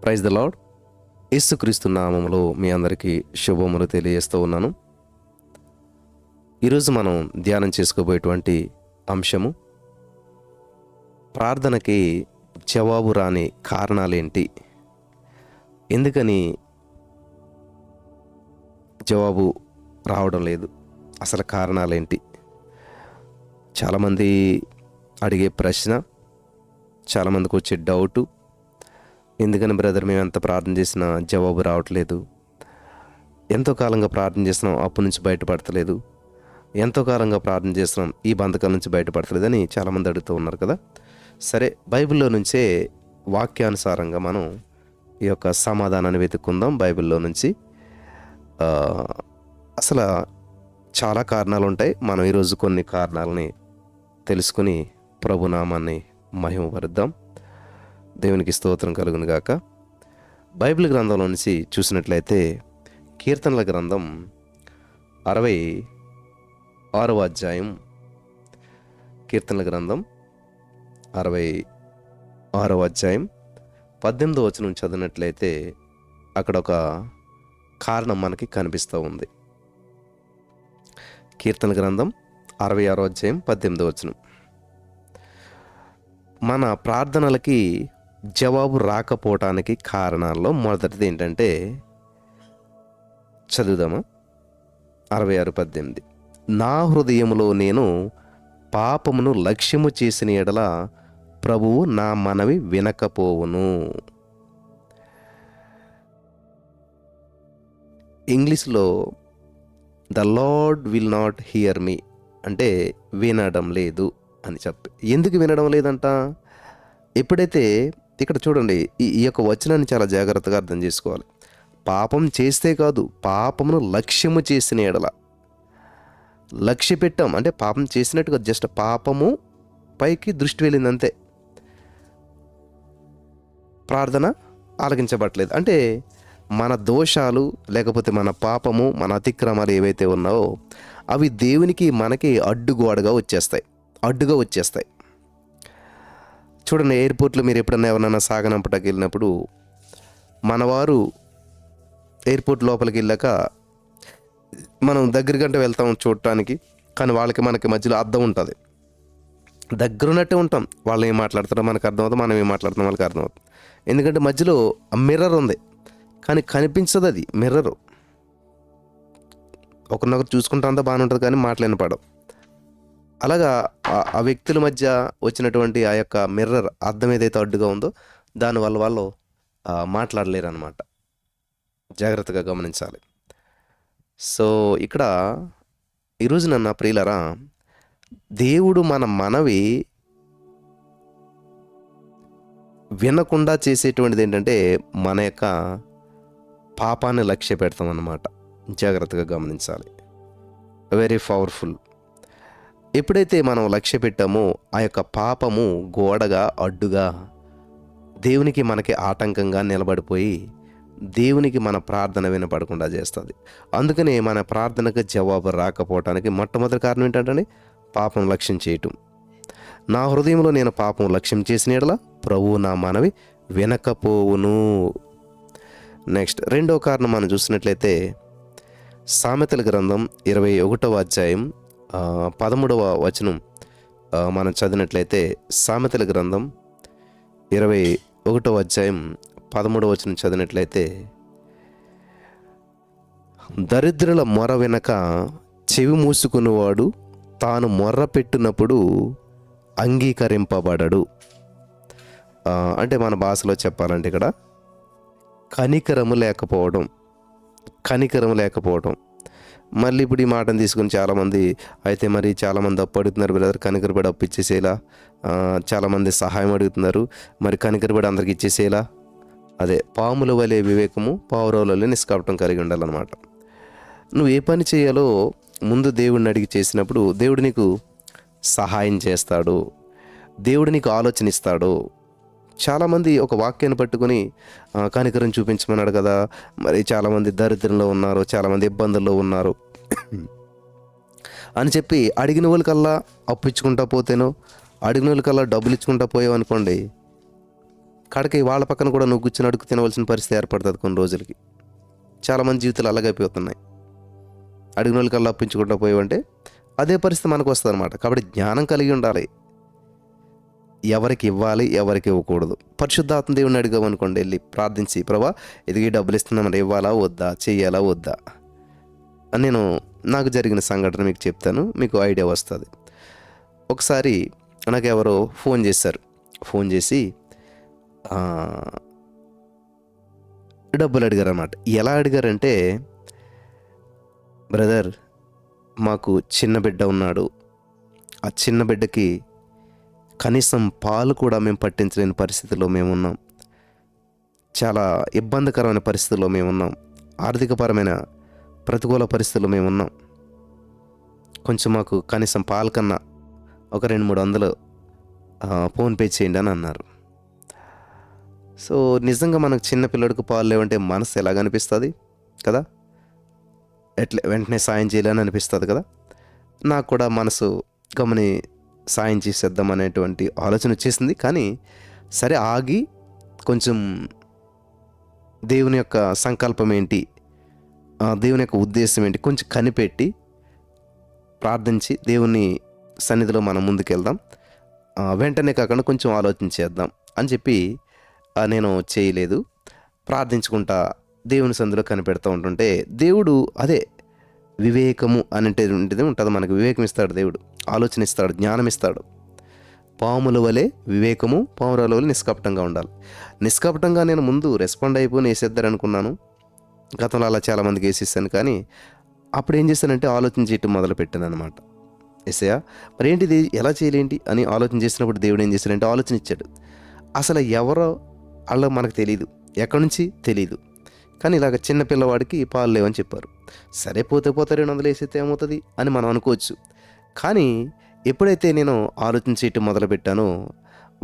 Praise the lord. యేసుక్రీస్తు నామములో మీ అందరికీ శుభములు తెలియజేస్తూ ఉన్నాను. ఈరోజు మనం ధ్యానం చేసుకోబోయేటువంటి అంశము, ప్రార్థనకి జవాబు రాని కారణాలేంటి, ఎందుకని జవాబు రావడం లేదు, అసలు కారణాలేంటి. చాలామంది అడిగే ప్రశ్న, చాలామందికి వచ్చే డౌటు, ఎందుకని బ్రదర్ మేము ఎంత ప్రార్థన చేసినా జవాబు రావట్లేదు, ఎంతో కాలంగా ప్రార్థన చేస్తున్నాం అప్పు నుంచి బయటపడతలేదు, ఎంతో కాలంగా ప్రార్థన చేస్తున్నాం ఈ బంధకాల నుంచి బయటపడతలేదు అని చాలామంది అడుగుతూ ఉన్నారు కదా. సరే, బైబిల్లో నుంచే వాక్యానుసారంగా మనం ఈ యొక్క సమాధానాన్ని వెతుక్కుందాం. బైబిల్లో నుంచి అసలు చాలా కారణాలు ఉంటాయి. మనం ఈరోజు కొన్ని కారణాలని తెలుసుకుని ప్రభునామాన్ని మహిమపరుద్దాం. దేవునికి స్తోత్రం కలుగును గాక. బైబిల్ గ్రంథంలో నుంచి చూసినట్లయితే కీర్తనల గ్రంథం 66వ అధ్యాయం, కీర్తనల గ్రంథం 66వ అధ్యాయం 18వ వచనం చదివినట్లయితే అక్కడ ఒక కారణం మనకి కనిపిస్తూ ఉంది. కీర్తనల గ్రంథం 66వ అధ్యాయం 18వ వచనం, మన ప్రార్థనలకి జవాబు రాకపోవటానికి కారణాల్లో మొదటిది ఏంటంటే, చదువుదామా? 66:18, నా హృదయములో నేను పాపమును లక్ష్యము చేసిన ఎడల ప్రభువు నా మనవి వినకపోవును. ఇంగ్లీష్లో the lord will not hear me అంటే వినడం లేదు అని ఎందుకు వినడం లేదంట? ఎప్పుడైతే ఇక్కడ చూడండి, ఈ యొక్క వచనాన్ని చాలా జాగ్రత్తగా అర్థం చేసుకోవాలి. పాపం చేస్తే కాదు, పాపమును లక్ష్యము చేసిన ఎడల, లక్ష్య పెట్టాం అంటే పాపం చేసినట్టుగా జస్ట్ పాపము పైకి దృష్టి వెళ్ళింది అంతే, ప్రార్థన ఆలకించబట్టలేదు. అంటే మన దోషాలు లేకపోతే మన పాపము, మన అతిక్రమాలు ఏవైతే ఉన్నావో అవి దేవునికి మనకి అడ్డుగా వచ్చేస్తాయి. చూడండి, ఎయిర్పోర్ట్లో మీరు ఎప్పుడన్నా ఎవరన్నా సాగనంపటకి వెళ్ళినప్పుడు, మనవారు ఎయిర్పోర్ట్ లోపలికి వెళ్ళాక మనం దగ్గరకంటే వెళ్తాం చూడటానికి, కానీ వాళ్ళకి మనకి మధ్యలో అద్దం ఉంటుంది. దగ్గరున్నట్టే ఉంటాం, వాళ్ళు ఏం మాట్లాడతారో మనకు అర్థమవుతుంది, మనం ఏం మాట్లాడుతాం వాళ్ళకి అర్థమవుతుంది. ఎందుకంటే మధ్యలో మిర్రర్ ఉంది, కానీ కనిపించదు అది మిర్రరు. ఒకరినొకరు చూసుకుంటా అంతా బాగానే ఉంటుంది, కానీ మాటలు పడవు. అలాగా ఆ వ్యక్తుల మధ్య వచ్చినటువంటి ఆ యొక్క మిర్రర్ అద్దం ఏదైతే అడ్డుగా ఉందో దానివల్ల వాళ్ళు మాట్లాడలేరు అన్నమాట. జాగ్రత్తగా గమనించాలి. సో ఇక్కడ ఈరోజు నన్ను ప్రియులరా, దేవుడు మన మనవి వినకుండా చేసేటువంటిది ఏంటంటే మన యొక్క పాపాన్ని లక్ష్య పెడతాం అన్నమాట. జాగ్రత్తగా గమనించాలి. Very powerful. ఎప్పుడైతే మనం లక్ష్య పెట్టామో ఆ యొక్క పాపము గోడగా, అడ్డుగా, దేవునికి మనకి ఆటంకంగా నిలబడిపోయి దేవునికి మన ప్రార్థన వినపడకుండా చేస్తుంది. అందుకనే మన ప్రార్థనకు జవాబు రాకపోవటానికి మొట్టమొదటి కారణం ఏంటంటే పాపం లక్ష్యం చేయటం. నా హృదయంలో నేను పాపం లక్ష్యం చేసిన యెడల ప్రభువు నా మనవి వినకపోవును. నెక్స్ట్ రెండో కారణం మనం చూసినట్లయితే సామెతల గ్రంథం 21వ అధ్యాయం 13వ వచనం మనం చదివినట్లయితే, సామెతల గ్రంథం 21వ అధ్యాయం 13వ వచనం చదివినట్లయితే, దరిద్రుల మొర వెనక చెవి మూసుకునేవాడు తాను మొర్ర పెట్టినప్పుడు అంగీకరింపబడడు. అంటే మన భాషలో చెప్పాలంటే ఇక్కడ కనికరము లేకపోవడం. మళ్ళీ ఇప్పుడు ఈ మాటను తీసుకుని చాలామంది అప్పు అడుగుతున్నారు, బ్రదర్ కనికరపడి అప్పు ఇచ్చేసేలా, చాలామంది సహాయం అడుగుతున్నారు, మరి కనికరపడి అందరికి ఇచ్చేసేలా. అదే పాముల వలె వివేకము, పావురముల వలె నిష్కపటం కలిగి ఉండాలన్నమాట. నువ్వు ఏ పని చేయాలో ముందు దేవుడిని అడిగి చేసినప్పుడు దేవుడు నీకు సహాయం చేస్తాడు, దేవుడు నీకు ఆలోచన ఇస్తాడు. చాలామంది ఒక వాక్యాన్ని పట్టుకొని కనికరం చూపించమన్నాడు కదా, మరి చాలామంది దరిద్రంలో ఉన్నారు, చాలామంది ఇబ్బందుల్లో ఉన్నారు అని చెప్పి అడిగిన వాళ్ళకల్లా అప్పు ఇచ్చుకుంటా పోతేనో, అడిగిన వాళ్ళకల్లా డబ్బులు ఇచ్చుకుంటా పోయావు అనుకోండి, కడకి వాళ్ళ పక్కన కూడా నువ్వు కూర్చొని అడుగు తినవలసిన పరిస్థితి ఏర్పడుతుంది కొన్ని రోజులకి. చాలామంది జీవితాలు అలాగైపోతున్నాయి. అడిగిన వాళ్ళకల్లా అప్పించుకుంటూ పోయావంటే అదే పరిస్థితి మనకు వస్తుంది అనమాట. కాబట్టి జ్ఞానం కలిగి ఉండాలి. ఎవరికి ఇవ్వాలి, ఎవరికి ఇవ్వకూడదు. పరిశుద్ధాత్మ దేవుని అడిగామనుకోండి, వెళ్ళి ప్రార్థించి, ప్రభా ఇదిగీ డబ్బులు ఇస్తున్నాం, మరి ఇవ్వాలా వద్దా, చెయ్యాలా వద్దా అని నాకు జరిగిన సంఘటన మీకు చెప్తాను, మీకు ఐడియా వస్తుంది. ఒకసారి నాకు ఎవరో ఫోన్ చేశారు. ఫోన్ చేసి డబ్బులు అడిగారు అన్నమాట. ఎలా అడిగారంటే, బ్రదర్ మాకు చిన్న బిడ్డ ఉన్నాడు, ఆ చిన్న బిడ్డకి కనీసం పాలు కూడా మేము పట్టించలేని పరిస్థితిలో మేమున్నాం, చాలా ఇబ్బందికరమైన పరిస్థితుల్లో మేమున్నాం, ఆర్థికపరమైన ప్రతికూల పరిస్థితుల్లో మేమున్నాం, కొంచెం మాకు కనీసం పాల కన్నా ఒక 200-300 ఫోన్పే చేయండి అని అన్నారు. సో నిజంగా మనకు చిన్నపిల్లడికి పాలు లేవంటే మనసు ఎలాగనిపిస్తుంది కదా, ఎట్లా వెంటనే సాయం చేయాలని అనిపిస్తుంది కదా. నాకు కూడా మనసు గమని సాయం చేసేద్దాం అనేటువంటి ఆలోచన వచ్చేసింది. కానీ సరే ఆగి కొంచెం దేవుని యొక్క సంకల్పం ఏంటి, దేవుని యొక్క ఉద్దేశం ఏంటి కొంచెం కనిపెట్టి ప్రార్థించి దేవుని సన్నిధిలో మనం ముందుకెళ్దాం, వెంటనే కాకుండా కొంచెం ఆలోచించేద్దాం అని చెప్పి నేను చేయలేదు. ప్రార్థించుకుంటా దేవుని సన్నిధిలో కనిపెడతా ఉంటుంటే దేవుడు అదే వివేకము అనేటువంటిది ఉంటుంది. మనకు వివేకం ఇస్తాడు దేవుడు, ఆలోచన ఇస్తాడు, జ్ఞానం ఇస్తాడు. పాముల వలె వివేకము, పాముల వలె నిష్కపటంగా ఉండాలి. నిష్కపటంగా నేను ముందు రెస్పాండ్ అయిపోయి వేసేద్దారనుకున్నాను. గతంలో అలా చాలామందికి వేసేసాను. కానీ అప్పుడు ఏం చేశానంటే ఆలోచన చేయటం మొదలుపెట్టాను అనమాట. ఎసయా మరి ఏంటిది, ఎలా చేయలేంటి అని ఆలోచన చేసినప్పుడు దేవుడు ఏం చేశాడంటే ఆలోచన ఇచ్చాడు. అసలు ఎవరో వాళ్ళ మనకు తెలియదు, ఎక్కడి నుంచి తెలియదు. కానీ ఇలాగ చిన్న పిల్లవాడికి పాలు లేవని చెప్పారు. సరే పోతే 200 వేసేస్తే ఏమవుతుంది అని మనం అనుకోవచ్చు. కానీ ఎప్పుడైతే నేను ఆలోచన చేయటం మొదలుపెట్టానో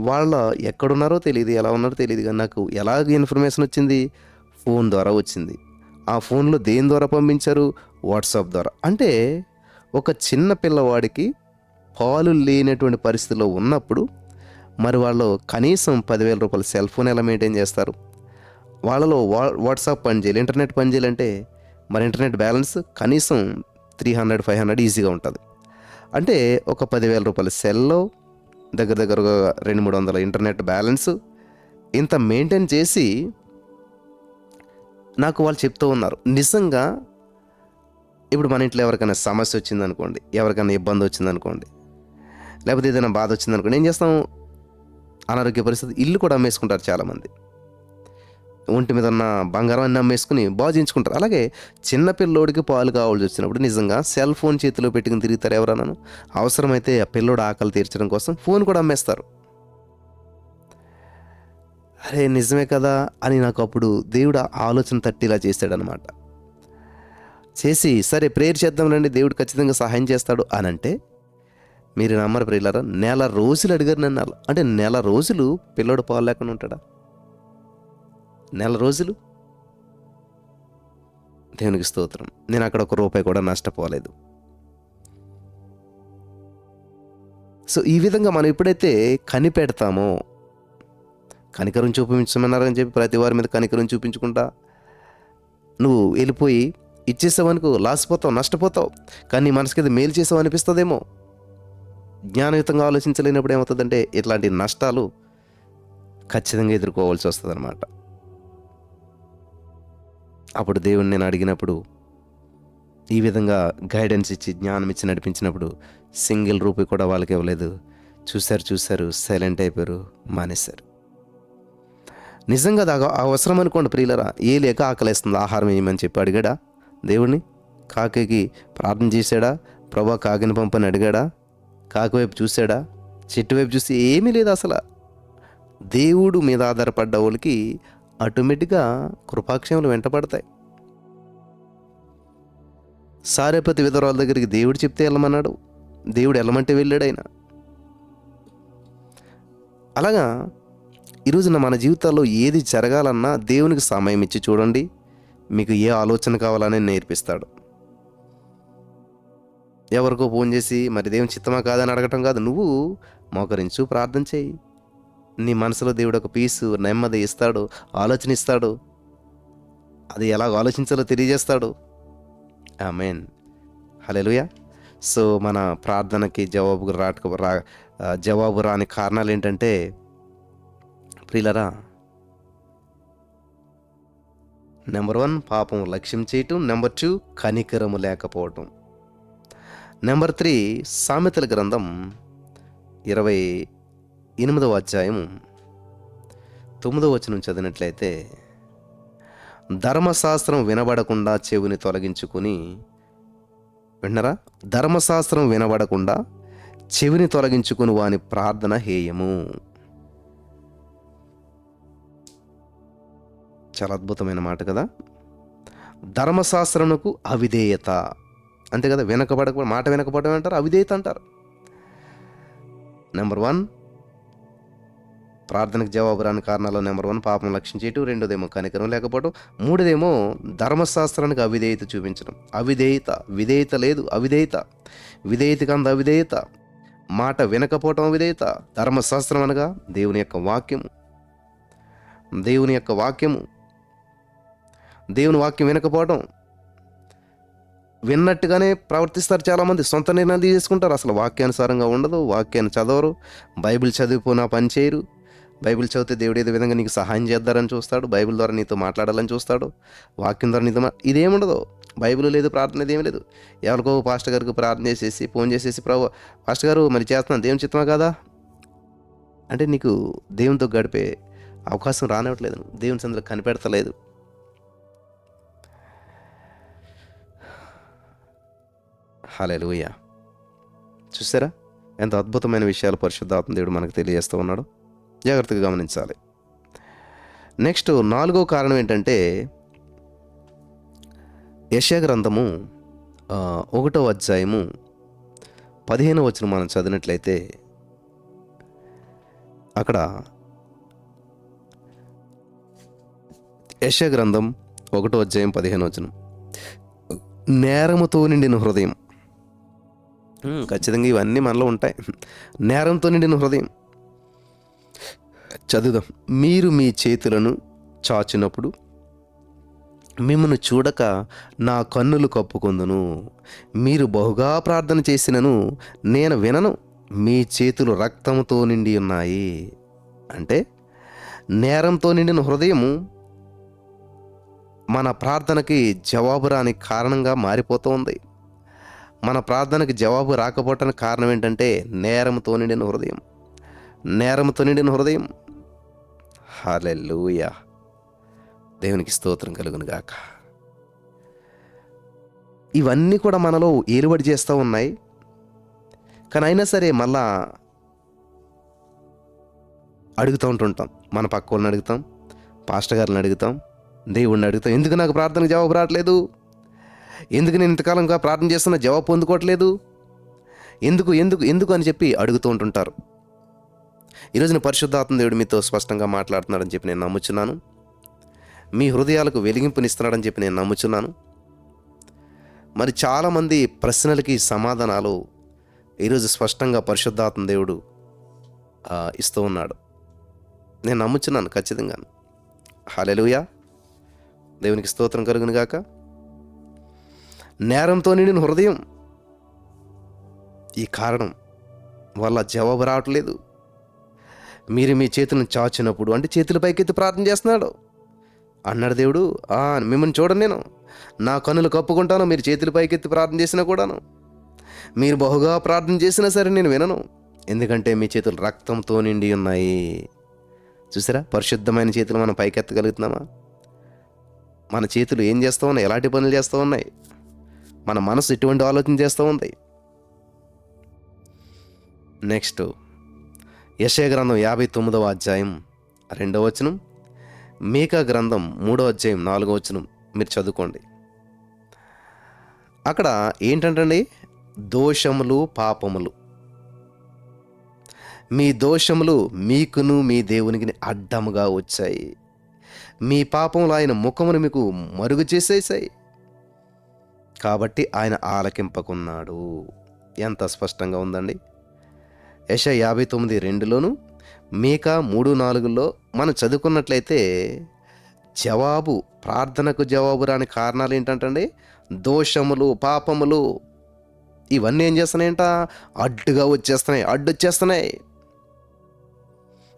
వాళ్ళ ఎక్కడున్నారో తెలియదు, ఎలా ఉన్నారో తెలియదు. కానీ నాకు ఎలాగ ఇన్ఫర్మేషన్ వచ్చింది, ఫోన్ ద్వారా వచ్చింది. ఆ ఫోన్లో దేని ద్వారా పంపించారు, వాట్సాప్ ద్వారా. అంటే ఒక చిన్న పిల్లవాడికి పాలు లేనటువంటి పరిస్థితిలో ఉన్నప్పుడు మరి వాళ్ళు కనీసం 10,000 రూపాయల సెల్ ఫోన్ ఎలా మెయింటైన్ చేస్తారు? వాళ్ళలో వాట్సాప్ పనిచేయాలి, ఇంటర్నెట్ పనిచేయాలంటే మరి ఇంటర్నెట్ బ్యాలెన్స్ కనీసం 300-500 ఈజీగా ఉంటుంది. అంటే ఒక 10,000 రూపాయల సెల్లో దగ్గరగా 200-300 ఇంటర్నెట్ బ్యాలెన్స్ ఇంత మెయింటైన్ చేసి నాకు వాళ్ళు చెప్తూ ఉన్నారు. నిజంగా ఇప్పుడు మన ఇంట్లో ఎవరికైనా సమస్య వచ్చిందనుకోండి, ఎవరికైనా ఇబ్బంది వచ్చిందనుకోండి, లేకపోతే ఏదైనా బాధ వచ్చిందనుకోండి, ఏం చేస్తాం, అనారోగ్య పరిస్థితి, ఇల్లు కూడా అమ్మేసుకుంటారు చాలామంది. ఒంటి మీద ఉన్న బంగారం అన్నీ అమ్మేసుకుని బాగు చేయించుకుంటారు. అలాగే చిన్నపిల్లోడికి పాలు కావాల్సి వచ్చినప్పుడు నిజంగా సెల్ ఫోన్ చేతిలో పెట్టుకుని తిరుగుతారు ఎవరన్నాను. అవసరమైతే ఆ పిల్లోడు ఆకలి తీర్చడం కోసం ఫోన్ కూడా అమ్మేస్తారు. అరే నిజమే కదా అని నాకు అప్పుడు దేవుడు ఆలోచన తట్టిలా చేశాడనమాట. చేసి సరే ప్రేయర్ చేద్దాంలేండి, దేవుడు ఖచ్చితంగా సహాయం చేస్తాడు అని అంటే మీరు నమ్మరు ప్రియులారా, 1 రోజులు అడిగారు నన్ను. అంటే 1 రోజులు పిల్లోడు పాలు లేకుండా ఉంటాడా? 1 రోజులు. దేవునికి స్తోత్రం. నేను అక్కడ ₹1 కూడా నష్టపోలేదు. సో ఈ విధంగా మనం ఎప్పుడైతే కనిపెడతామో, కనికరం చూపించమన్నారని చెప్పి ప్రతి వారి మీద కనికరం చూపించుకుంటా నువ్వు వెళ్ళిపోయి ఇచ్చేసావనుకో లాసిపోతావు, నష్టపోతావు. కానీ నీ మనసుకి అది మేలు చేసావు అనిపిస్తుందేమో. జ్ఞానయుతంగా ఆలోచించలేనప్పుడు ఏమవుతుందంటే ఇట్లాంటి నష్టాలు ఖచ్చితంగా ఎదుర్కోవాల్సి వస్తుంది అనమాట. అప్పుడు దేవుని నేను అడిగినప్పుడు ఈ విధంగా గైడెన్స్ ఇచ్చి జ్ఞానం ఇచ్చి నడిపించినప్పుడు ₹1 కూడా వాళ్ళకి ఇవ్వలేదు. చూశారు, సైలెంట్ అయిపోయారు, మానేశారు. నిజంగా అది అవసరం అనుకోండి ప్రియులరా. ఏ లేక ఆకలేస్తుంది, ఆహారం ఏమని చెప్పి అడిగాడా దేవుడిని? కాకి ప్రార్థన చేశాడా? ప్రభా కాకిని పంపని అడిగాడా? కాకి వైపు చూశాడా? చెట్టు వైపు చూసి ఏమీ లేదు. అసలు దేవుడు మీద ఆధారపడ్డ వాళ్ళకి ఆటోమేటిక్గా కృపాక్షేమలు వెంటపడతాయి. సారేపతి విధవరాల దగ్గరికి దేవుడు చెప్తే వెళ్ళమన్నాడు, దేవుడు వెళ్ళమంటే వెళ్ళాడు ఆయన. అలాగా ఈరోజున మన జీవితాల్లో ఏది జరగాలన్నా దేవునికి సమయం ఇచ్చి చూడండి, మీకు ఏ ఆలోచన కావాలని నేర్పిస్తాడు. ఎవరికో ఫోన్ చేసి మరి దేవుని చిత్తమా కాదని అడగటం కాదు. నువ్వు మోకరించు, ప్రార్థన చేయి. నీ మనసులో దేవుడు ఒక పీసు, నెమ్మది ఇస్తాడు, ఆలోచన ఇస్తాడు. అది ఎలాగ ఆలోచించాలో తెలియజేస్తాడు. ఆమేన్. హల్లెలూయా. సో, మన ప్రార్థనకి జవాబు రాని కారణాలేంటంటే ప్రియులారా, నెంబర్ 1 పాపం లక్ష్యం చేయటం. నెంబర్ 2 కనికరము లేకపోవటం. నెంబర్ 3 సామెతల గ్రంథం 28వ అధ్యాయం 9వ వచనం చదివినట్లయితే, ధర్మశాస్త్రం వినబడకుండా చెవిని తొలగించుకుని, విన్నారా? ధర్మశాస్త్రం వినబడకుండా చెవిని తొలగించుకుని వాని ప్రార్థన హేయము. చాలా అద్భుతమైన మాట కదా. ధర్మశాస్త్రమునకు అవిధేయత, అంతే కదా. మాట వినకపోవడం అంటారు, అవిధేయత అంటారు. నెంబర్ 1 ప్రార్థనకు జవాబు రాని కారణాలు. నెంబర్ 1 పాపం లక్ష్యం చేయటం. రెండోదేమో కనికరం లేకపోవడం. మూడోదేమో ధర్మశాస్త్రానికి అవిధేయత చూపించడం. విధేయత లేదు, విధేయతకి అంద అవిధేయత. మాట వినకపోవటం అవిధేయత. ధర్మశాస్త్రం అనగా దేవుని యొక్క వాక్యము. దేవుని వాక్యం వినకపోవడం. విన్నట్టుగానే ప్రవర్తిస్తారు చాలామంది. సొంత నిర్ణయాలు తీసుకుంటారు. అసలు వాక్యానుసారంగా ఉండదు, వాక్యాన్ని చదవరు, బైబిల్ చదివిపోయినా పని చేయరు. బైబిల్ చదివితే దేవుడు ఏదో విధంగా నీకు సహాయం చేద్దారని చూస్తాడు, బైబిల్ ద్వారా నీతో మాట్లాడాలని చూస్తాడు, వాక్యం ద్వారా నీతో ఇదేముండదు. బైబిల్ లేదు, ప్రార్థన ఏమీ లేదు. ఎవరికో పాస్టర్ గారికి ప్రార్థన చేసేసి ఫోన్ చేసేసి, ప్రభు పాస్టర్ గారు మరి చేస్తున్నాను, దేవుని చిత్తమా కాదా అంటే నీకు దేవునితో గడిపే అవకాశం రానివ్వట్లేదు, దేవుని సందులో కనిపెడతలేదు. హల్లెలూయా. చూసారా ఎంత అద్భుతమైన విషయాలు పరిశుద్ధాత్మ దేవుడు మనకు తెలియజేస్తూ ఉన్నాడు. జాగ్రత్తగా గమనించాలి. నెక్స్ట్ 4వ కారణం ఏంటంటే, యెషయా గ్రంథము 1వ అధ్యాయము 15వ వచనం మనం చదివినట్లయితే, అక్కడ యెషయా గ్రంథం 1వ అధ్యాయం 15వ వచనం, నేరముతో నిండిన హృదయం. ఖచ్చితంగా ఇవన్నీ మనలో ఉంటాయి. నేరంతో నిండిన హృదయం. చదువుదాం. మీరు మీ చేతులను చాచినప్పుడు మిమ్మను చూడక నా కన్నులు కప్పుకొందును. మీరు బహుగా ప్రార్థన చేసినను నేను వినను. మీ చేతులు రక్తంతో నిండి ఉన్నాయి. అంటే నేరంతో నిండిన హృదయము మన ప్రార్థనకి జవాబు రాని కారణంగా మారిపోతూ ఉంది. మన ప్రార్థనకి జవాబు రాకపోవటానికి కారణం ఏంటంటే నేరంతో నిండిన హృదయం. హల్లెలూయా. దేవునికి స్తోత్రం కలుగును గాక. ఇవన్నీ కూడా మనలో ఏలుబడి చేస్తూ ఉన్నాయి. కానీ అయినా సరే మళ్ళా అడుగుతూ ఉంటుంటాం. మన పక్క వాళ్ళని అడుగుతాం, పాస్టర్ గారిని అడుగుతాం, దేవుడిని అడుగుతాం, ఎందుకు నాకు ప్రార్థనకు జవాబు రావట్లేదు, ఎందుకు నేను ఇంతకాలంగా ప్రార్థన చేస్తున్నా జవాబు పొందుకోవట్లేదు, ఎందుకు అని చెప్పి అడుగుతూ ఉంటుంటారు. ఈరోజున పరిశుద్ధాత్మ దేవుడు మీతో స్పష్టంగా మాట్లాడుతున్నాడని చెప్పి నేను నమ్ముచున్నాను. మీ హృదయాలకు వెలిగింపునిస్తున్నాడని చెప్పి నేను నమ్ముచున్నాను. మరి చాలామంది ప్రశ్నలకి సమాధానాలు ఈరోజు స్పష్టంగా పరిశుద్ధాత్మ దేవుడు ఇస్తూ ఉన్నాడు. నేను నమ్ముచున్నాను ఖచ్చితంగా. హల్లెలూయా. దేవునికి స్తోత్రం కలుగును గాక. నేరంతో నిండిన హృదయం, ఈ కారణం వల్ల జవాబు రావట్లేదు. మీరు మీ చేతులను చాచినప్పుడు, అంటే చేతుల పైకెత్తి ప్రార్థన చేస్తున్నాడు అన్నాడు దేవుడు. మిమ్మల్ని చూడండి, నేను నా కన్నులు కప్పుకుంటాను. మీరు చేతుల పైకెత్తి ప్రార్థన చేసినా కూడాను, మీరు బహుగా ప్రార్థన చేసినా సరే నేను వినను, ఎందుకంటే మీ చేతులు రక్తంతో నిండి ఉన్నాయి. చూసారా, పరిశుద్ధమైన చేతులు మనం పైకెత్తగలుగుతున్నామా? మన చేతులు ఏం చేస్తూ ఉన్నాయి, ఎలాంటి పనులు చేస్తూ ఉన్నాయి, మన మనసు ఎటువంటి ఆలోచన చేస్తూ ఉంది. నెక్స్ట్ యెషయా గ్రంథం 59వ అధ్యాయం 2వ వచనం, మీకా గ్రంథం 3వ అధ్యాయం 4వ వచనం మీరు చదువుకోండి. అక్కడ ఏంటంటే దోషములు, పాపములు, మీ దోషములు మీకును మీ దేవునికి అడ్డముగా వచ్చాయి. మీ పాపములు ఆయన ముఖమును మీకు మరుగు చేసేసాయి, కాబట్టి ఆయన ఆలకింపకున్నాడు. ఎంత స్పష్టంగా ఉందండి. యెషయా 59:2లోను, మీకా 3:4లో మనం చదువుకున్నట్లయితే జవాబు, ప్రార్థనకు జవాబు రాని కారణాలు ఏంటంటండి, దోషములు, పాపములు ఇవన్నీ ఏం చేస్తున్నాయంట, అడ్డుగా వచ్చేస్తున్నాయి, అడ్డొచ్చేస్తున్నాయి.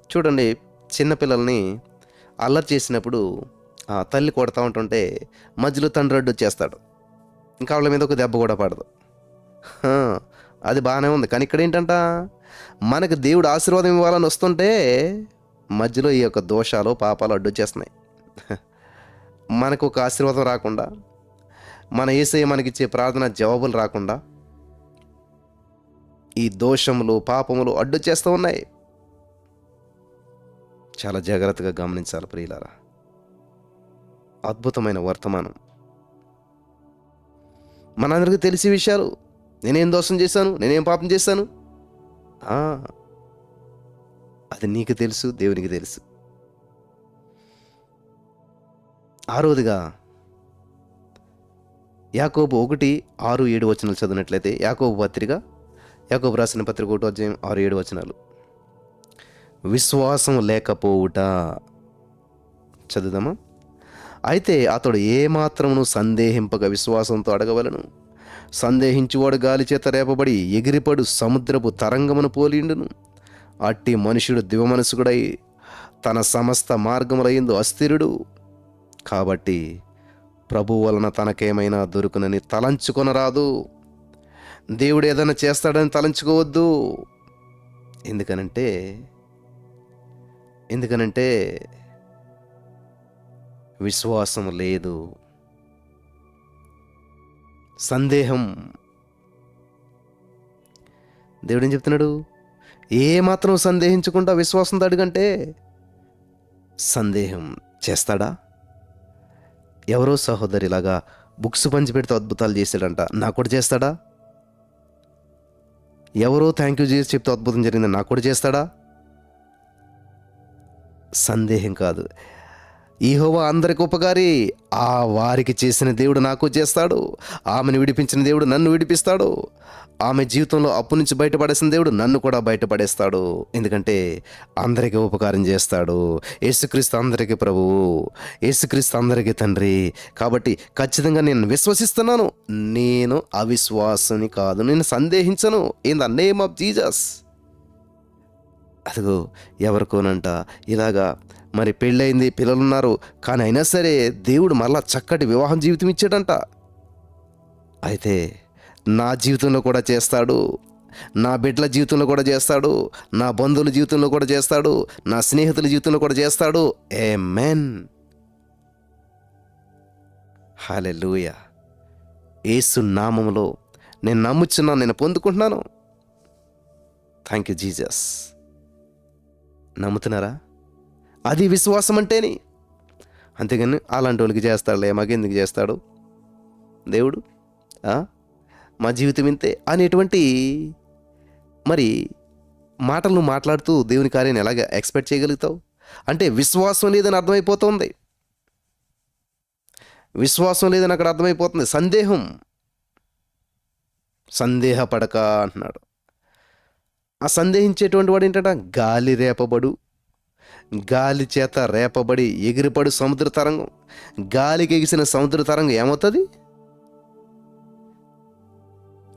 చూడండి, చిన్నపిల్లల్ని అల్లరి చేసినప్పుడు తల్లి కొడతా ఉంటుంటే మధ్యలో తండ్రి అడ్డొచ్చేస్తాడు. ఇంకా వాళ్ళ మీద ఒక దెబ్బ కూడా పడదు. ఆ, అది బాగానే ఉంది. కానీ ఇక్కడ ఏంటంట, మనకు దేవుడు ఆశీర్వాదం ఇవ్వాలని వస్తుంటే మధ్యలో ఈ యొక్క దోషాలు, పాపాలు అడ్డొచ్చేస్తున్నాయి. మనకు ఒక ఆశీర్వాదం రాకుండా, మన యేసయ్య మనకిచ్చే ప్రార్థన జవాబులు రాకుండా ఈ దోషములు, పాపములు అడ్డొచ్చేస్తూ ఉన్నాయి. చాలా జాగ్రత్తగా గమనించాలి ప్రియులారా. అద్భుతమైన వర్తమానం, మనందరికీ తెలిసే విషయాలు. నేనేం దోషం చేశాను, నేనేం పాపం చేశాను, అది నీకు తెలుసు, దేవునికి తెలుసు. ఆరోదిగా యాకోబు 1:6-7 చదివినట్లయితే, యాకోబు రాసిన పత్రిక 1:6-7 విశ్వాసం లేకపోవుట. చదువుదామా? అయితే అతడు ఏమాత్రమును సందేహింపక విశ్వాసంతో అడగవలను. సందేహించువాడు గాలి చేత రేపబడి ఎగిరిపడు సముద్రపు తరంగమును పోలిండును. అట్టి మనుషుడు దివమనసుకుడై తన సమస్త మార్గములయందు అస్థిరుడు. కాబట్టి ప్రభు వలన తనకేమైనా దొరుకునని తలంచుకొనరాదు. దేవుడు ఏదైనా చేస్తాడని తలంచుకోవద్దు. ఎందుకనంటే విశ్వాసం లేదు, సందేహం. దేవుడు ఏం చెప్తున్నాడు, ఏమాత్రం సందేహించకుండా విశ్వాసంతో అడుగంటే సందేహం చేస్తాడా? ఎవరో సహోదరిలాగా బుక్స్ పంచిపెడితే అద్భుతాలు చేశాడంట, నాకు కూడా చేస్తాడా? ఎవరో థ్యాంక్ యూ చేసి చెప్తే అద్భుతం జరిగింది, నాకు కూడా చేస్తాడా? సందేహం కాదు. యెహోవా అందరికి ఉపకారి, ఆ వారికి చేసిన దేవుడు నాకు చేస్తాడు. ఆమెను విడిపించిన దేవుడు నన్ను విడిపిస్తాడు. ఆమె జీవితంలో అప్పు నుంచి బయటపడేసిన దేవుడు నన్ను కూడా బయటపడేస్తాడు. ఎందుకంటే అందరికీ ఉపకారం చేస్తాడు. యేసుక్రీస్తు అందరికీ ప్రభువు, యేసుక్రీస్తు అందరికీ తండ్రి. కాబట్టి ఖచ్చితంగా నేను విశ్వసిస్తున్నాను. నేను అవిశ్వాసని కాదు, నేను సందేహించను. In the name of Jesus. అదిగో ఎవరికోనంట ఇలాగా మరి పెళ్ళయింది, పిల్లలున్నారు, కానీ అయినా సరే దేవుడు మళ్ళా చక్కటి వివాహం జీవితం ఇచ్చాడంట. అయితే నా జీవితంలో కూడా చేస్తాడు, నా బిడ్డల జీవితంలో కూడా చేస్తాడు, నా బంధువుల జీవితంలో కూడా చేస్తాడు, నా స్నేహితుల జీవితంలో కూడా చేస్తాడు. ఆమేన్. హల్లెలూయా. యేసు నామములో నేను నమ్ముచున్నాను, నేను పొందుకుంటున్నాను. Thank you Jesus. నమ్ముతున్నారా? అది విశ్వాసం అంటేని. అంతేగాని అలాంటి వాళ్ళకి చేస్తాడులే, మాకెందుకు చేస్తాడు దేవుడు, మా జీవితం ఇంతే అనేటువంటి మరి మాటలు నువ్వు మాట్లాడుతూ దేవుని కార్యాన్ని ఎలాగ ఎక్స్పెక్ట్ చేయగలుగుతావు? అంటే విశ్వాసం లేదని అర్థమైపోతుంది. విశ్వాసం లేదని అక్కడ అర్థమైపోతుంది. సందేహపడక అంటున్నాడు. ఆ సందేహించేటువంటి వాడు ఏంటంట, గాలి చేత రేపబడి ఎగిరిపడు సముద్ర తరంగం. గాలికి ఎగిసిన సముద్ర తరంగం ఏమవుతుంది?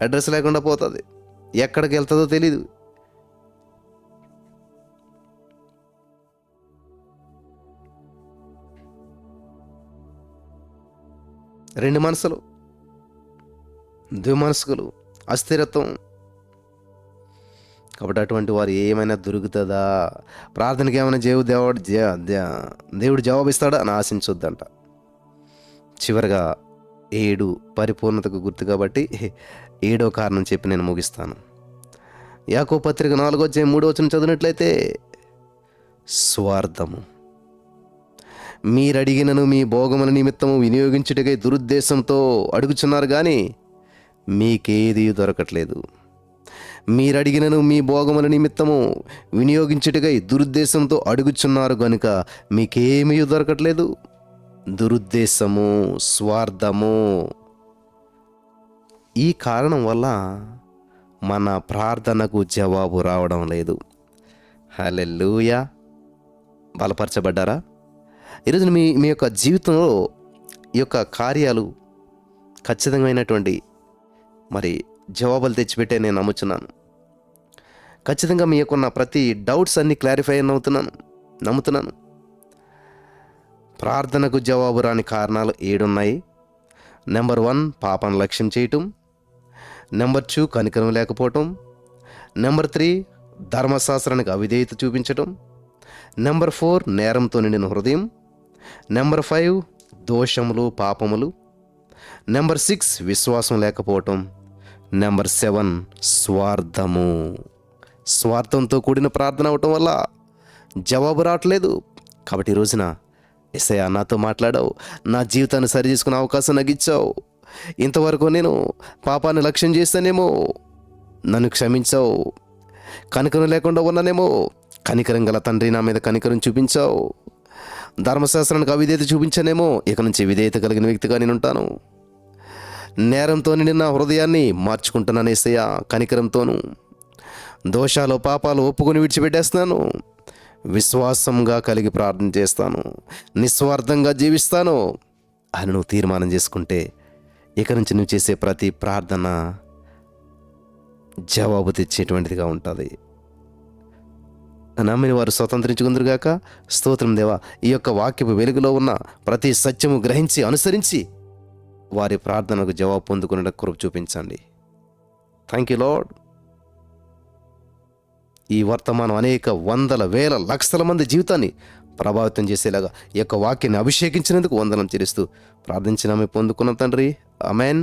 అడ్రస్ లేకుండా పోతుంది, ఎక్కడికి వెళ్తుందో తెలీదు. రెండు మనసులు, ద్విమనస్కులు, అస్థిరత్వం. కాబట్టి అటువంటి వారు ఏమైనా దొరుకుతుందా? ప్రార్థనకి ఏమైనా దేవుడు జవాబిస్తాడా అని ఆశించొద్దంట. చివరిగా 7 పరిపూర్ణతకు గుర్తు కాబట్టి 7వ కారణం చెప్పి నేను ముగిస్తాను. యాకోబు పత్రిక 4:3 చదివినట్లయితే, స్వార్థము. మీరడిగినను మీ భోగముల నిమిత్తము వినియోగించుటకై దురుద్దేశంతో అడుగుచున్నారు, కానీ మీకేది దొరకట్లేదు. మీరడిగినను మీ భోగముల నిమిత్తము వినియోగించుటకై దురుద్దేశంతో అడుగుచున్నారు గనుక మీకేమీ దొరకట్లేదు. దురుద్దేశము, స్వార్థము, ఈ కారణం వల్ల మన ప్రార్థనకు జవాబు రావడం లేదు. హల్లెలూయా. బలపరచబడ్డారా? ఈరోజు మీ మీ యొక్క జీవితంలో ఈ యొక్క కార్యాలు ఖచ్చితమైనటువంటి మరి జవాబులు తెచ్చిపెట్టే నేను నమ్ముచున్నాను. ఖచ్చితంగా మీ యొక్క ఉన్న ప్రతి డౌట్స్ అన్నీ క్లారిఫై నమ్ముతున్నాను. ప్రార్థనకు జవాబు రాని కారణాలు 7 ఉన్నాయి. నెంబర్ 1 పాపాన్ని లక్ష్యం చేయటం. నెంబర్ 2 కనికరం లేకపోవటం. నెంబర్ 3 ధర్మశాస్త్రానికి అవిధేయత చూపించటం. నెంబర్ 4 నేరంతో నిండిన హృదయం. నెంబర్ 5 దోషములు పాపములు. నెంబర్ 6 విశ్వాసం లేకపోవటం. నెంబర్ 7 స్వార్థంతో కూడిన ప్రార్థన అవటం వల్ల జవాబు రావట్లేదు. కాబట్టి ఈ రోజున యేసయ్యా నాతో మాట్లాడావు, నా జీవితాన్ని సరి చేసుకునే అవకాశం నాకు ఇచ్చావు. ఇంతవరకు నేను పాపాన్ని లక్ష్యం చేస్తానేమో, నన్ను క్షమించావు. కనికరం లేకుండా ఉన్నానేమో, కనికరం గల తండ్రి నా మీద కనికరం చూపించావు. ధర్మశాస్త్రానికి అవిధేయత చూపించానేమో, ఇక నుంచి విధేయత కలిగిన వ్యక్తిగా నేను ఉంటాను. నేరంతో నిండిన హృదయాన్ని మార్చుకుంటున్నాను యేసయ్యా కనికరంతోను. దోషాలు పాపాలు ఒప్పుకొని విడిచిపెట్టేస్తున్నాను. విశ్వాసంగా కలిగి ప్రార్థన చేస్తాను, నిస్వార్థంగా జీవిస్తాను అని నువ్వు తీర్మానం చేసుకుంటే ఇక నుంచి నువ్వు చేసే ప్రతి ప్రార్థన జవాబు తెచ్చేటువంటిదిగా ఉంటుంది. నమ్మిన వారు స్వతంత్రించుకుందరుగాక. స్తోత్రం దేవా. ఈ యొక్క వాక్యపు వెలుగులో ఉన్న ప్రతి సత్యము గ్రహించి అనుసరించి వారి ప్రార్థనకు జవాబు పొందుకునే కృప చూపించండి. Thank you lord. ఈ వర్తమానం అనేక వందల వేల లక్షల మంది జీవితాన్ని ప్రభావితం చేసేలాగా ఈ యొక్క వాక్యాన్ని అభిషేకించినందుకు వందనం చెల్లిస్తూ ప్రార్థించినామే పొందుకున్న తండ్రి. ఆమేన్.